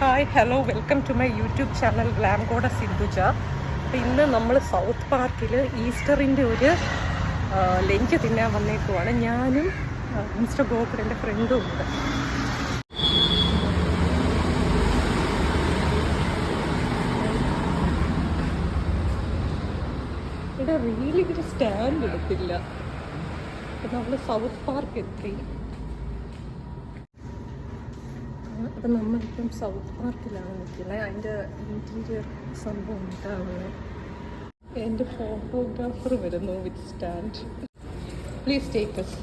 Hi hello welcome to my YouTube channel ഗ്ലാംകോഡ സിന്ധുജ. അപ്പോൾ ഇന്ന് നമ്മൾ സൗത്ത് പാർക്കിൽ ഈസ്റ്ററിൻ്റെ ഒരു ലഞ്ച് തിന്നാൻ വന്നേക്കുവാണ്. ഞാനും മിസ്റ്റർ ഗോകുൽ എൻ്റെ ഫ്രണ്ടും ഉണ്ട്. ഇവിടെ റീലിങ്ങനെ സ്റ്റാൻഡ് എടുത്തില്ല. അപ്പം നമ്മൾ സൗത്ത് പാർക്ക് എത്തി. അപ്പം നമ്മളിപ്പം സൗത്ത് പാർക്കിലാണ് നിൽക്കുന്നത്. അതിൻ്റെ ഇൻറ്റീരിയർ സംഭവം ഇതാണ്. എൻ്റെ ഫോട്ടോഗ്രാഫർ വരുന്നു with stand. Please take us.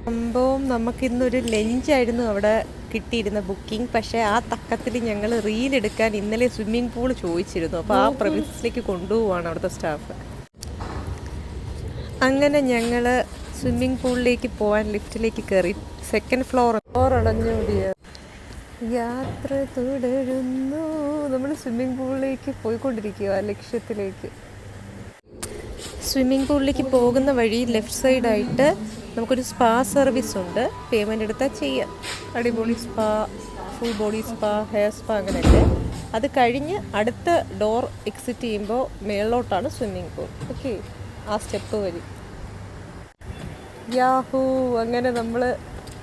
സംഭവം നമുക്കിന്നൊരു ലഞ്ചായിരുന്നു അവിടെ കിട്ടിയിരുന്ന ബുക്കിംഗ്. പക്ഷേ ആ തക്കത്തിൽ ഞങ്ങൾ റീലെടുക്കാൻ ഇന്നലെ സ്വിമ്മിംഗ് പൂൾ ചോദിച്ചിരുന്നു. അപ്പോൾ ആ പ്രമിസിലേക്ക് കൊണ്ടുപോവാണ് അവിടുത്തെ സ്റ്റാഫ്. അങ്ങനെ ഞങ്ങൾ സ്വിമ്മിംഗ് പൂളിലേക്ക് പോകാൻ ലിഫ്റ്റിലേക്ക് കയറി. സെക്കൻഡ് ഫ്ലോർ അടഞ്ഞോടിയ യാത്ര തുടരുന്നു. നമ്മൾ സ്വിമ്മിംഗ് പൂളിലേക്ക് പോയിക്കൊണ്ടിരിക്കുക ലക്ഷ്യത്തിലേക്ക്. സ്വിമ്മിംഗ് പൂളിലേക്ക് പോകുന്ന വഴി ലെഫ്റ്റ് സൈഡായിട്ട് നമുക്കൊരു സ്പാ സർവീസ് ഉണ്ട്. പേയ്മെൻ്റ് എടുത്താൽ ചെയ്യാം. അടിപൊളി spa, full body spa, hair spa അങ്ങനെയൊക്കെ. അത് കഴിഞ്ഞ് അടുത്ത ഡോർ എക്സിറ്റ് ചെയ്യുമ്പോൾ മേളിലോട്ടാണ് സ്വിമ്മിംഗ് പൂൾ. ഓക്കെ, ആ സ്റ്റെപ്പ് വഴി. യാഹൂ, അങ്ങനെ നമ്മൾ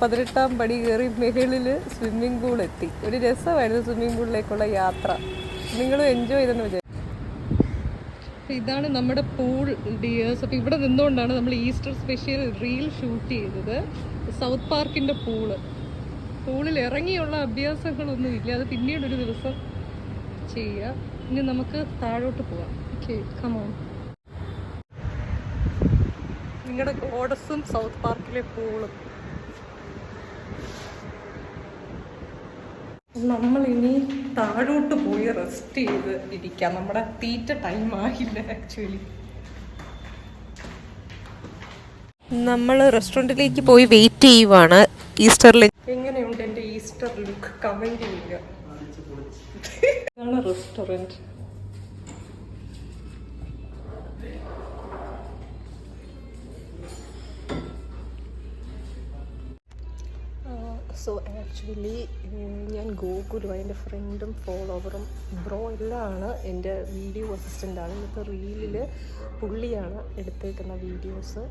18ാം പടി കയറി മേളിൽ സ്വിമ്മിംഗ് പൂൾ എത്തി. ഒരു രസമായിരുന്നു സ്വിമ്മിംഗ് പൂളിലേക്കുള്ള യാത്ര. നിങ്ങളും എൻജോയ് ചെയ്തെന്ന് വിചാരിച്ചു. ഇതാണ് നമ്മുടെ പൂൾ ഡിയേഴ്സ്. അപ്പോൾ ഇവിടെ നിന്നുകൊണ്ടാണ് നമ്മൾ ഈസ്റ്റർ സ്പെഷ്യൽ റീൽ ഷൂട്ട് ചെയ്തത്. സൗത്ത് പാർക്കിൻ്റെ പൂളിൽ ഇറങ്ങിയുള്ള അഭ്യാസങ്ങളൊന്നും ഇല്ല. അത് പിന്നീടൊരു ദിവസം ചെയ്യുക. ഇനി നമുക്ക് താഴോട്ട് പോവാം. Okay, come on. നിങ്ങളുടെ ഗോഡസും സൗത്ത് പാർക്കിലെ പൂളും. നമ്മളിനി താഴോട്ട് പോയി റെസ്റ്റ് ചെയ്ത് ഇരിക്കാം. നമ്മുടെ തീറ്റ ടൈം ആയില്ല ആക്ച്വലി. നമ്മൾ റെസ്റ്റോറൻറ്റിലേക്ക് പോയി വെയിറ്റ് ചെയ്യുവാണ് ഈസ്റ്ററിൽ. എങ്ങനെയുണ്ട് എൻ്റെ ഈസ്റ്റർ ലുക്ക്? കമൻറ്റ് ചെയ്യുക. ഇതാണ് റെസ്റ്റോറൻറ്റ്. സോ ആക്ച്വലി ഞാൻ ഗോകുലും എൻ്റെ ഫ്രണ്ടും ഫോളോവറും ബ്രോ എല്ലാമാണ് എൻ്റെ വീഡിയോ അസിസ്റ്റൻ്റാണ്. ഇന്നത്തെ റീലിൽ പുള്ളിയാണ് എടുത്തേക്കുന്ന വീഡിയോസ്.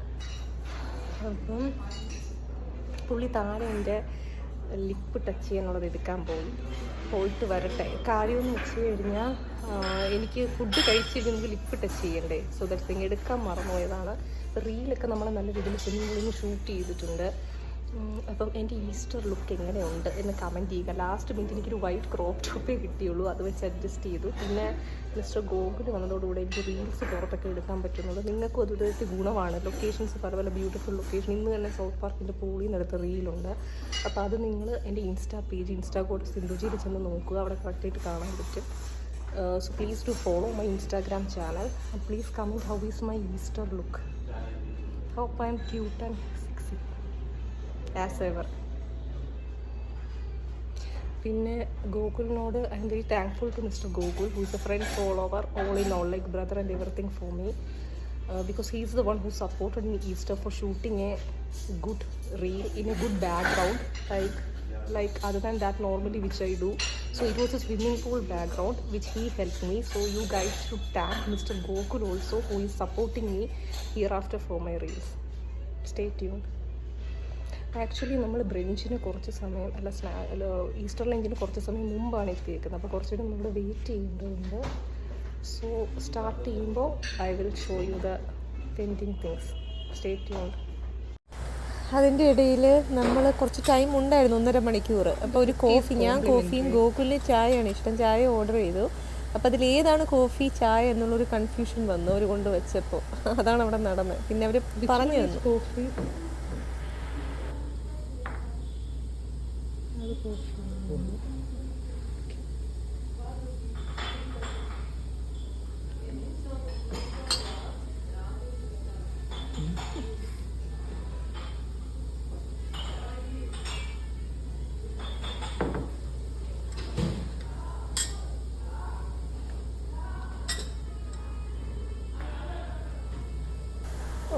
അപ്പം പുള്ളി താഴെ എൻ്റെ ലിപ്പ് ടച്ച് ചെയ്യാനുള്ളത് എടുക്കാൻ പോയിട്ട് വരട്ടെ. കാര്യമെന്ന് വെച്ച് കഴിഞ്ഞാൽ എനിക്ക് ഫുഡ് കഴിച്ചിരുന്നെങ്കിൽ ലിപ്പ് ടച്ച് ചെയ്യണ്ടേ. സോ ദാറ്റ് തിങ് എടുക്കാൻ മറന്നുപോയതാണ്. റീലൊക്കെ നമ്മൾ നല്ല രീതിയിൽ സ്വിമ്മിംഗ് ഷൂട്ട് ചെയ്തിട്ടുണ്ട്. അപ്പം എൻ്റെ ഈസ്റ്റർ ലുക്ക് എങ്ങനെയുണ്ട് എന്ന് കമൻറ്റ് ചെയ്യുക. ലാസ്റ്റ് മിനിറ്റ് എനിക്കൊരു വൈറ്റ് ക്രോപ്പ് ടോപ്പേ കിട്ടിയുള്ളൂ. അത് വെച്ച് അഡ്ജസ്റ്റ് ചെയ്തു. പിന്നെ മിസ്റ്റർ ഗോകുൽ വന്നതോടുകൂടെ എനിക്ക് റീൽസ് പുറത്തൊക്കെ എടുക്കാൻ പറ്റുന്നത്. നിങ്ങൾക്കും അതുപോലെ ഗുണമാണ്. ലൊക്കേഷൻസ് പല പല ബ്യൂട്ടിഫുൾ ലൊക്കേഷൻ. ഇന്ന് തന്നെ സൗത്ത് പാർക്കിൻ്റെ പൂളിൽ നിന്ന് എടുത്ത റീലുണ്ട്. അപ്പോൾ അത് നിങ്ങൾ എൻ്റെ ഇൻസ്റ്റാ പേജ് ഇൻസ്റ്റാഗ്രാം സിന്ധുജിയിൽ ചെന്ന് നോക്കുക. അവിടെ കറക്റ്റായിട്ട് കാണാൻ പറ്റും. So please to follow my Instagram channel. Please comment how is my Easter look. Hope I'm cute and sexy as ever. പിന്നെ ഗോകുലിനോട് I'm very thankful to mister Gokul, who is a friend, follower, all in all, like brother and everything for me, because he is the one who supported me Easter for shooting a good reel in a good background, like other than that normally which I do. So it was a swimming pool background which he helped me. So you guys should thank Mr. Gokul also, who is supporting me hereafter for my reels. Stay tuned. Actually നമ്മൾ ബ്രഞ്ചിന് കുറച്ച് സമയം Easter ലഞ്ചിന് കുറച്ച് സമയം മുമ്പാണ് എത്തിയേക്കുന്നത്. അപ്പോൾ കുറച്ചുകൂടി നമ്മൾ വെയിറ്റ് ചെയ്യേണ്ടതുണ്ട്. സോ സ്റ്റാർട്ട് ചെയ്യുമ്പോൾ I will show you the pending things. Stay tuned. അതിൻ്റെ ഇടയിൽ നമ്മൾ കുറച്ച് ടൈം ഉണ്ടായിരുന്നു, 1.5 മണിക്കൂർ. അപ്പോൾ ഒരു കോഫി, ഞാൻ കോഫിയും ഗോകുലിന് ചായയാണ് ഇഷ്ടം, ചായ ഓർഡർ ചെയ്തു. അപ്പോൾ അതിലേതാണ് കോഫി ചായ എന്നുള്ളൊരു കൺഫ്യൂഷൻ വന്നു അവർ കൊണ്ടുവച്ചപ്പോൾ. അതാണ് അവിടെ നടന്നത്. പിന്നെ അവർ പറഞ്ഞു തന്നു coffee.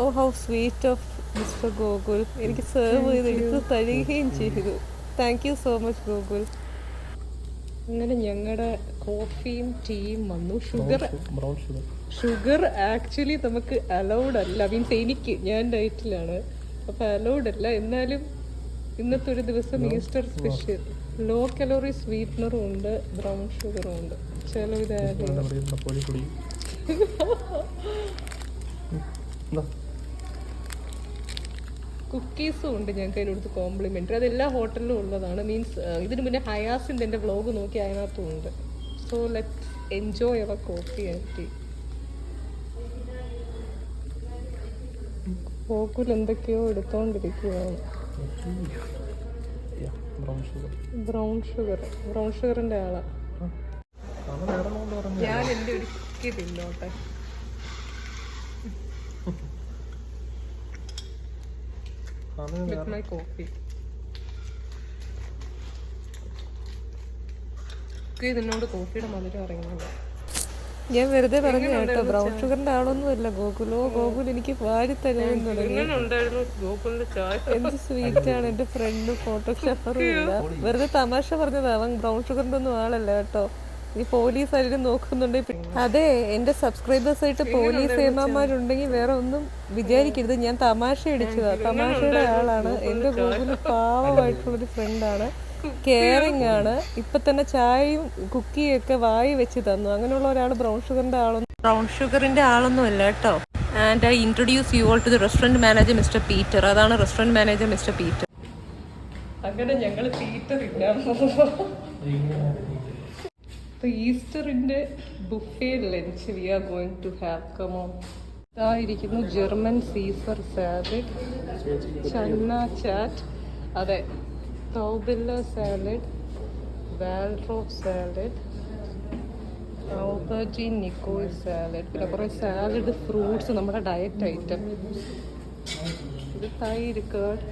Oh how sweet of mister Gokul. എനിക്ക് സെർവ് ചെയ്തെടുത്ത് തരികയും ചെയ്തു. Thank you so much Gokul. അങ്ങനെ ഞങ്ങളുടെ കോഫിയും ടീയും വന്നു. ബ്രൗൺ ഷുഗർ ആക്ച്വലി നമുക്ക് അലൗഡ് അല്ല, മീൻസ് എനിക്ക്, ഞാൻ ഡയറ്റിലാണ്, അപ്പം അലൗഡ് അല്ല. എന്നാലും ഇന്നത്തെ ഒരു ദിവസം ഈസ്റ്റർ സ്പെഷ്യൽ. ലോ കലോറി സ്വീറ്റ്നറും ഉണ്ട്, ബ്രൗൺ ഷുഗറും ഉണ്ട്. ചില ഇത് ആഡ് ചെയ്യും. കുക്കീസും ഉണ്ട് ഞങ്ങൾക്ക് അതിനടുത്ത് കോംപ്ലിമെൻ്ററി. അതെല്ലാ ഹോട്ടലിലും ഉള്ളതാണ്. മീൻസ് ഇതിന് മുന്നേ ഹയാസിൻ്റെ എൻ്റെ വ്ളോഗ് നോക്കി അതിനകത്തും ഉണ്ട്. So let's enjoy our coffee and tea. പോക്കുൽ എന്തൊക്കെയോ എടുത്തോണ്ടിരിക്കുകയാണ്. ബ്രൗൺ ഷുഗറിൻ്റെ ആളാ. ഞാൻ എൻ്റെ ഒരു കുക്കി തിന്നോട്ടെ. With my coffee. ഇതിനോട് കോഫിയുടെ മധുരം അറിയുന്നത്. ഞാൻ വെറുതെ പറഞ്ഞു കേട്ടോ, ബ്രൗൺ ഷുഗറിന്റെ ആളൊന്നുമല്ല ഗോകുൽ എനിക്ക് വാരി തരാൻ തുടങ്ങി. എന്ത് സ്വീറ്റ് ആണ്. എന്റെ ഫ്രണ്ട് ഫോട്ടോഗ്രാഫറും ഇല്ല, വെറുതെ തമാശ പറഞ്ഞതാ. അവൻ ബ്രൗൺ ഷുഗറിന്റെ ഒന്നും ആളല്ല കേട്ടോ. ഈ പോലീസ് ആരും നോക്കുന്നുണ്ട്. അതെ, എന്റെ സബ്സ്ക്രൈബേഴ്സ് ആയിട്ട് പോലീസ് ഏമാന്മാരുണ്ടെങ്കിൽ വേറെ ഒന്നും വിചാരിക്കരുത്, ഞാൻ തമാശ അടിച്ചതാ. തമാശയുടെ ആളാണ് എന്റെ ഗോകുൽ. പാവമായിട്ടുള്ളൊരു ഫ്രണ്ടാണ്, കെയറിങ് ആണ്. ഇപ്പൊ തന്നെ ചായയും കുക്കിയും ഒക്കെ വായി വെച്ച് തന്നു. അങ്ങനെയുള്ള ഒരാൾ ബ്രൗൺ ഷുഗറിന്റെ ആളൊന്നും അല്ല കേട്ടോ. And I introduce you all to the restaurant manager mister Peter. അതാണ് റെസ്റ്റോറന്റ് മാനേജർ മിസ്റ്റർ പീറ്റർ. അങ്ങനെ ഞങ്ങൾ പീറ്റർ ഇല്ല. ഈസ്റ്ററിന്റെ buffet lunch we are going to have. Come on. ഇതായിരിക്കുന്നു German Caesar salad, chana chaat, അതെ, tabbouleh salad, Waldorf salad, aubergine nicoise salad, പിന്നെ കുറേ salad, fruits, നമ്മുടെ ഡയറ്റ് ഐറ്റം. ഇത് തൈര്, curd,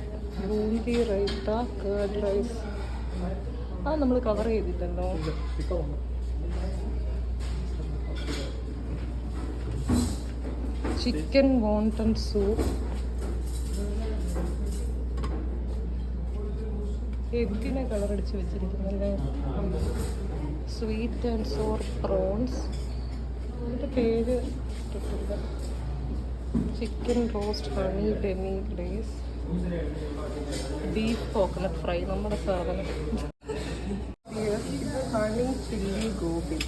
boondi raita, curd rice. ആ നമ്മൾ കവർ ചെയ്തിട്ടല്ലോ. Chicken wonton soup, എഗ്ഗിനെ കളറടിച്ച് വെച്ചിരിക്കുന്നല്ലേ. Sweet and sour prawns, അതിൻ്റെ പേര് ഇട്ടിട്ടില്ല. Chicken roast, honey demi glaze, beef coconut fry, നമ്മുടെ സാധനം. Honey chilli gobi.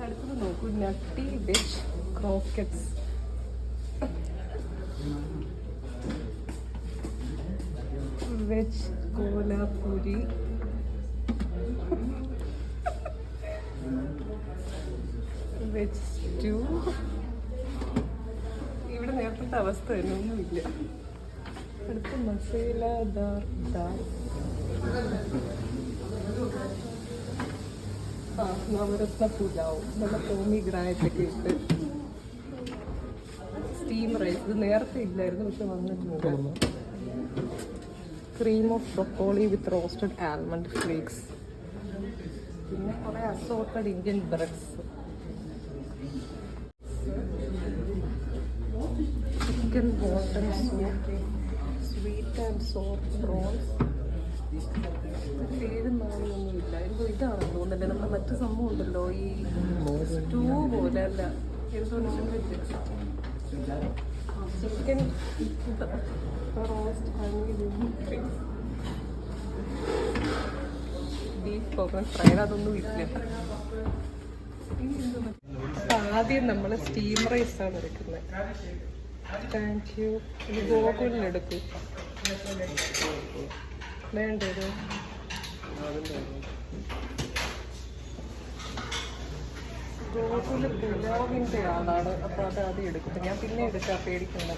അടുത്തത് നോക്കൂ, nutty veg croquettes. Veg Kolhapuri, veg stew. ഇവിടെ നേരത്തെ അവസ്ഥ തന്നെ ഒന്നുമില്ല. അടുത്ത മസാലദാർ ദാൽ, നവരത്ന പുലാവ്, നല്ല ടോമി ഗ്രാനറ്റൊക്കെ ഇട്ട്. സ്റ്റീം റൈസ്, ഇത് നേരത്തെ ഇല്ലായിരുന്നു പക്ഷെ വന്നിട്ടുണ്ട്. Cream of broccoli with roasted almond flakes, പിന്നെ കുറേ assorted Indian breads, chicken bottom soup, sweet and sour prawns. പേരും നാളെയൊന്നുമില്ല. എന്തോ ഇതാണെന്ന് തോന്നുന്നില്ല, നമ്മുടെ മറ്റു സംഭവം ഉണ്ടല്ലോ, ഈ സ്റ്റൂ പോലെ അല്ല, എന്തോ chicken roast, beef coconut fry, അതൊന്നും ഇല്ല. അപ്പം ആദ്യം നമ്മൾ സ്റ്റീം റൈസാണ് എടുക്കുന്നത്. Thank you. ഇത് ഗോകുലിനെടുക്കും. വേണ്ടത് ഗോകുല് പുലാവിൻ്റെ ആളാണ്, അപ്പോൾ അത് ആദ്യം എടുക്കും. ഞാൻ പിന്നെ എടുക്കാം, പേടിക്കണ്ട.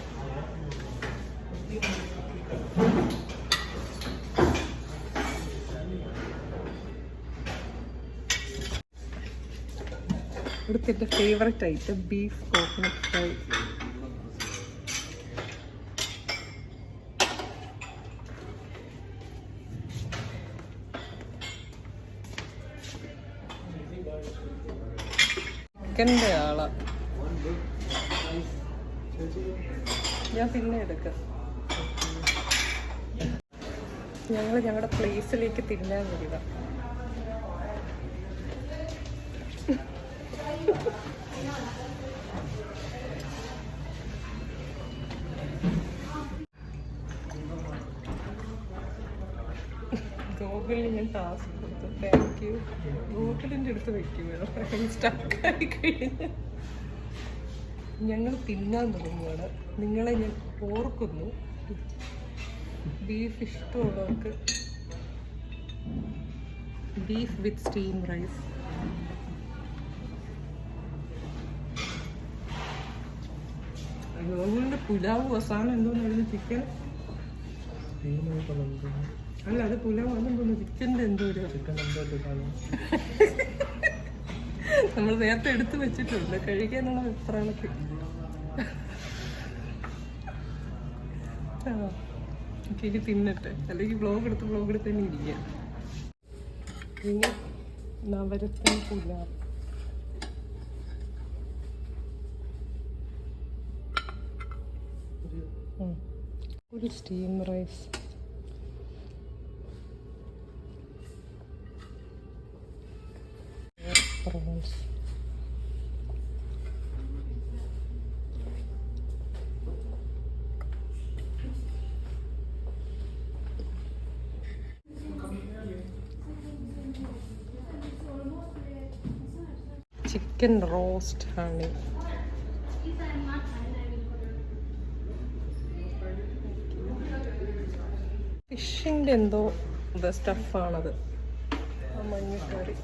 ഇവിടുത്തെ എൻ്റെ favourite item beef coconut fry. ചിക്കൻ്റെ ആളാ, ഞാൻ പിന്നെ എടുക്കാം. ഞങ്ങൾ ഞങ്ങളുടെ പ്ലേസിലേക്ക് തിരിഞ്ഞാൽ വരിക. ഗൂഗിളിൽ ഞാൻ ടാസ്ക് കൊടുത്തു. Thank you. ഗൂഗിളിൻ്റെ അടുത്ത് വയ്ക്കുക. സ്റ്റക്കായി കഴിഞ്ഞ് ഞങ്ങൾ തിന്നാൻ തുടങ്ങുകയാണ്. നിങ്ങളെ ഞാൻ ഓർക്കുന്നു. ബീഫ് ഇഷ്ടമുള്ളവർക്ക് ബീഫ് വിത്ത് സ്റ്റീം റൈസ്. ഗോകുലിൻ്റെ പുലാവ് അവസാനം എന്തോന്നായിരുന്നു? ചിക്കൻ അല്ല, അത് പുലാവ് അതെന്തോന്നു? ചിക്കൻ്റെ എന്തോ ഒരു നമ്മൾ നേരത്തെ എടുത്ത് വെച്ചിട്ടുണ്ട് കഴിക്കാനുള്ള വെപ്രാളത്തിൽ. ഇനി തിന്നട്ടെ, അല്ലെങ്കിൽ ബ്ലോഗ് എടുത്ത് തന്നെ ഇരിക്കാം. ഇനി നവരത്തൻ പുലാവ്. ഒരു steam rice. prawns. Chicken roast honey. ഫിഷിൻ്റെ എന്തോ സ്റ്റഫാണത്. മഞ്ഞക്കറി.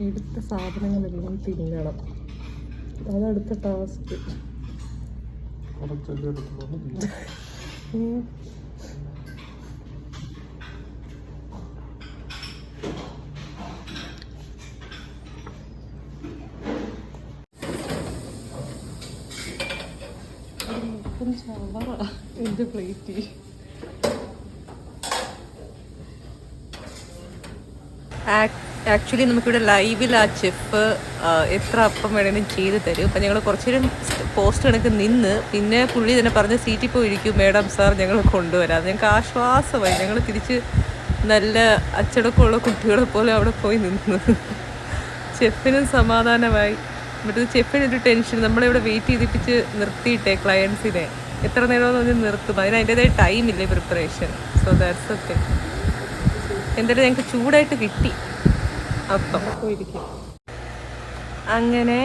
എടുത്ത സാധനങ്ങളെല്ലാം തിന്നണം. അതടുത്ത ടാസ്ക്. ചവറ എൻ്റെ പ്ലേറ്റ്. ആക്ച്വലി നമുക്കിവിടെ ലൈവിൽ ആ ചെഫ് എത്ര അപ്പം വേണമെങ്കിലും ചെയ്ത് തരും. അപ്പം ഞങ്ങൾ കുറച്ചു നേരം പോസ്റ്റ് കണക്ക് നിന്ന്, പിന്നെ പുള്ളി തന്നെ പറഞ്ഞ് സീറ്റിൽ പോയി ഇരിക്കും മേഡം സാർ ഞങ്ങൾ കൊണ്ടുവരാം. ഞങ്ങൾക്ക് ആശ്വാസമായി. ഞങ്ങൾ തിരിച്ച് നല്ല അച്ചടക്കമുള്ള കുട്ടികളെ പോലെ അവിടെ പോയി നിന്ന്. ചെഫിനും സമാധാനമായി. മറ്റേത് ചെഫിനൊരു ടെൻഷൻ. നമ്മളിവിടെ വെയിറ്റ് ചെയ്തിപ്പിച്ച് നിർത്തിയിട്ടേ ക്ലയൻസിനെ എത്ര നേരമെന്ന് പറഞ്ഞ് നിർത്തും. അതിന് അതിൻ്റെതായ ടൈമില്ലേ പ്രിപ്പറേഷൻ. So that's okay. എന്തായാലും ഞങ്ങൾക്ക് ചൂടായിട്ട് കിട്ടി അപ്പം. അങ്ങനെ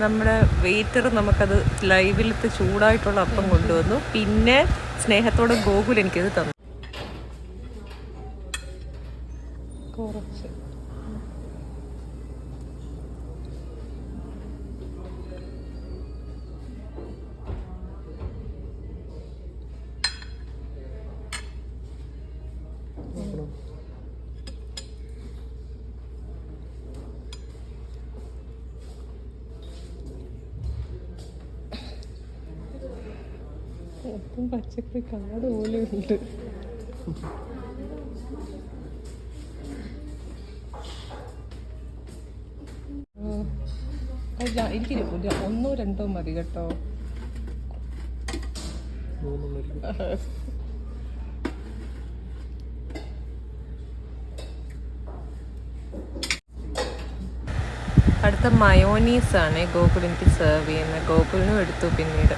നമ്മുടെ വെയിറ്റർ നമുക്കത് ലൈവിലത്തെ ചൂടായിട്ടുള്ള അപ്പം കൊണ്ടുവന്നു. പിന്നെ സ്നേഹത്തോടെ ഗോകുൽ എനിക്കത് തന്നു. കുറച്ച് പച്ചക്കറി കാട് പോലെ ഉണ്ട്. എനിക്ക് 1 or 2 മതി കേട്ടോ. അടുത്ത മയോനീസാണ് ഗോകുൽ എനിക്ക് സെർവ് ചെയ്യുന്നത്. ഗോകുലിനും എടുത്തു പിന്നീട്.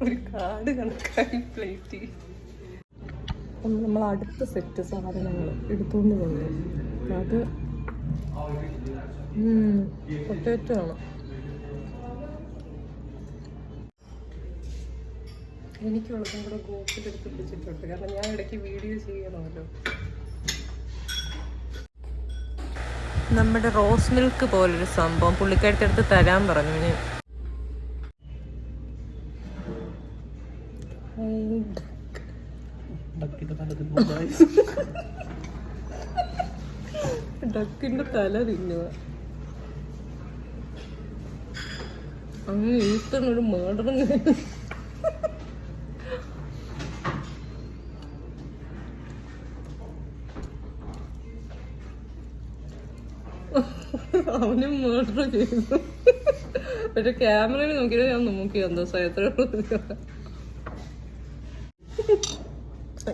ഒരു കാട് കണക്കായി പ്ലേറ്റ്. നമ്മൾ അടുത്ത സെറ്റ് സാധനങ്ങൾ എടുത്തുകൊണ്ട് പോകുന്നു. അത് പൊട്ടേറ്റോ ആണ്. എനിക്കുള്ളതും കൂടെ ഗോപ്പിലെടുത്ത് പിടിച്ചിട്ടുണ്ട്. കാരണം ഞാൻ ഇടയ്ക്ക് വീഡിയോ ചെയ്യണമല്ലോ. നമ്മുടെ റോസ് മിൽക്ക് പോലൊരു സംഭവം പുള്ളിക്കാരുടെ അടുത്ത് തരാൻ പറഞ്ഞു. ഞാൻ ഡക്കിന്റെ തല തിന്നുക. അങ്ങനെ ഈസ്റ്ററിനൊരു മേടറിങ്. അവനും മേഡർ ചെയ്തു. പക്ഷെ ക്യാമറയിൽ നോക്കിയിട്ട് ഞാൻ നോക്കി എന്താ എത്ര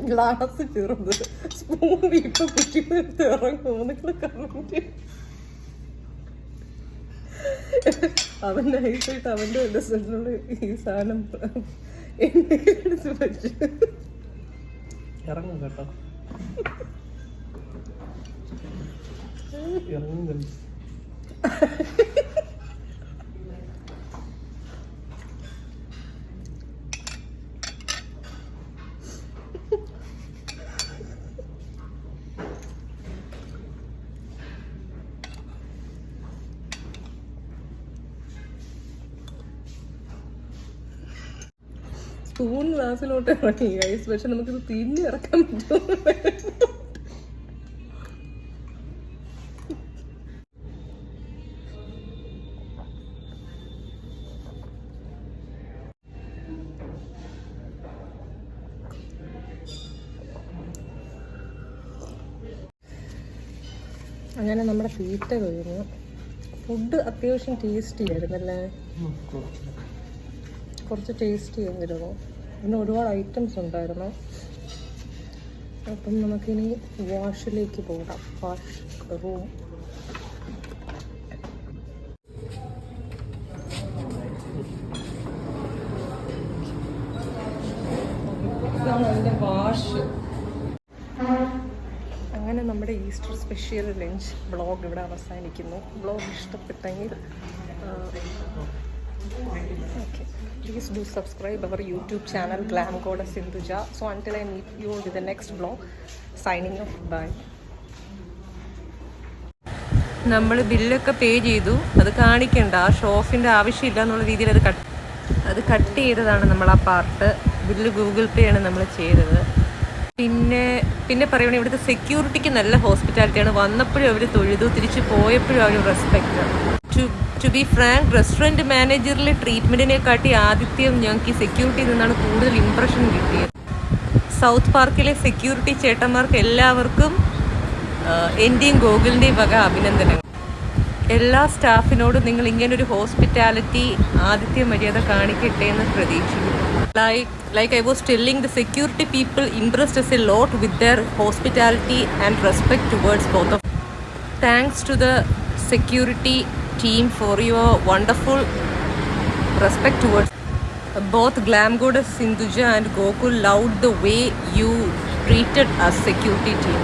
ഗ്ലാസ് ചെറുത് സ്പൂൺ ഇപ്പൊ കുറ്റിട്ട് ഇറങ്ങുമോ നിങ്ങൾ കറങ്ങി. അവൻ നൈസായിട്ട് അവന്റെ വല്ല സ്ഥലത്തിനുള്ള ഈ സാധനം എടുത്ത് വെച്ച് ഇറങ്ങും കേട്ടോ. ഇറങ്ങും. സ്പൂൺ ഗ്ലാസ്സിലോട്ട് ഇറങ്ങി ഗൈസ്. പക്ഷെ നമുക്കിത് തിന്നി ഇറക്കാൻ പറ്റും. അങ്ങനെ നമ്മുടെ തീറ്റ കഴിഞ്ഞു. ഫുഡ് അത്യാവശ്യം ടേസ്റ്റി ആയിരുന്നല്ലേ? കുറച്ച് ടേസ്റ്റി ആയിരുന്നു. പിന്നെ ഒരുപാട് ഐറ്റംസ് ഉണ്ടായിരുന്നു. അപ്പം നമുക്കിനി വാഷിലേക്ക് പോകാം. Wash room. ഇതാണ് അതിൻ്റെ വാഷ്. അങ്ങനെ നമ്മുടെ ഈസ്റ്റർ സ്പെഷ്യൽ ലഞ്ച് വ്ളോഗ് ഇവിടെ അവസാനിക്കുന്നു. വ്ളോഗ് ഇഷ്ടപ്പെട്ടെങ്കിൽ okay, please do subscribe our YouTube channel Glam Goddess Sinduja. So until I meet you with the next vlog, signing off. Bye. നമ്മൾ ബില്ലൊക്കെ പേ ചെയ്തു. അത് കാണിക്കണ്ട, ആ ഷോഫിൻ്റെ ആവശ്യമില്ല എന്നുള്ള രീതിയിൽ അത് കട്ട് ചെയ്തതാണ് നമ്മൾ ആ പാർട്ട്. ബില്ല് ഗൂഗിൾ പേ ആണ് നമ്മൾ ചെയ്തത്. പിന്നെ പറയുകയാണെങ്കിൽ ഇവിടുത്തെ സെക്യൂരിറ്റിക്ക് നല്ല ഹോസ്പിറ്റാലിറ്റിയാണ്. വന്നപ്പോഴും അവർ തൊഴുതു, തിരിച്ച് പോയപ്പോഴും അവർ respect. To be frank, restaurant മാനേജറിലെ ട്രീറ്റ്മെൻറ്റിനെക്കാട്ടി ആതിഥ്യം ഞങ്ങൾക്ക് ഈ സെക്യൂരിറ്റിയിൽ നിന്നാണ് കൂടുതൽ ഇമ്പ്രഷൻ കിട്ടിയത്. സൗത്ത് പാർക്കിലെ സെക്യൂരിറ്റി ചേട്ടന്മാർക്ക് എല്ലാവർക്കും എൻ്റെയും ഗോകുലിൻ്റെയും വക അഭിനന്ദനങ്ങൾ. എല്ലാ സ്റ്റാഫിനോടും നിങ്ങൾ ഇങ്ങനൊരു ഹോസ്പിറ്റാലിറ്റി ആതിഥ്യ മര്യാദ കാണിക്കട്ടെ എന്ന് പ്രതീക്ഷിക്കുന്നു. Like I was telling, the security people impressed us a lot with their hospitality and respect towards both of us. Thanks to the security team for your wonderful respect towards both Glam Goddess Sinduja and Gokul. Loved the way you treated us security team.